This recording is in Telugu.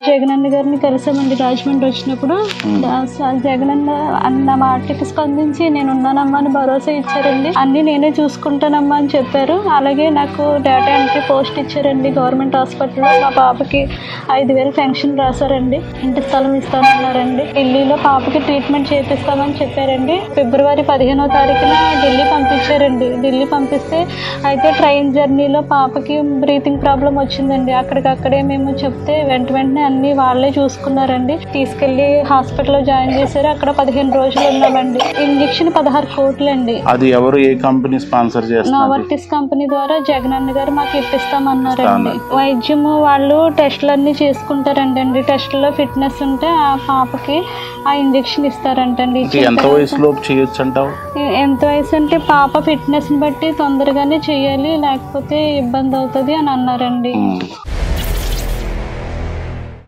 జగనన్న గారిని కలిసామండి రాజమండ్రి వచ్చినప్పుడు. జగనన్న అన్న మాటకి స్పందించి నేను ఉన్నానమ్మా అని భరోసా ఇచ్చారండి. అన్ని నేనే చూసుకుంటానమ్మా అని చెప్పారు. అలాగే నాకు డేటా ఎంట్రీ పోస్ట్ ఇచ్చారండి గవర్నమెంట్ హాస్పిటల్లో. మా పాపకి 5,000 పెన్షన్ రాశారండి. ఇంటి స్థలం ఇస్తానన్నారండి. ఢిల్లీలో పాపకి ట్రీట్మెంట్ చేపిస్తామని చెప్పారండి. ఫిబ్రవరి 15వ తారీఖున ఢిల్లీ పంపించారండి. ఢిల్లీ పంపిస్తే అయితే ట్రైన్ జర్నీలో పాపకి బ్రీతింగ్ ప్రాబ్లం వచ్చిందండి. అక్కడికక్కడే మేము చెప్తే వెంటనే అన్ని వాళ్ళే చూసుకున్నారండి. తీసుకెళ్లి హాస్పిటల్లో జాయిన్ చేశారు. అక్కడ 15 రోజులు ఉన్నామండి. ఇంజెక్షన్ 16 కోట్లు అండి. అది ఎవరు, ఏ కంపెనీ స్పాన్సర్ చేస్తారు? నోవర్టిస్ కంపెనీ ద్వారా జగనన్న గారు మాకు ఇప్పిస్తామన్నారండి. వైద్యం వాళ్ళు టెస్టులన్నీ చేసుకుంటారంటండి. టెస్టులో ఫిట్నెస్ ఉంటే ఆ పాపకి ఆ ఇంజెక్షన్ ఇస్తారంటండి. ఎంత వయసులో చేయొచ్చు అంటావు? ఎంత వయసు అంటే పాప ఫిట్నెస్ ని బట్టి తొందరగానే చెయ్యాలి, లేకపోతే ఇబ్బంది అవుతుంది అని అన్నారండి.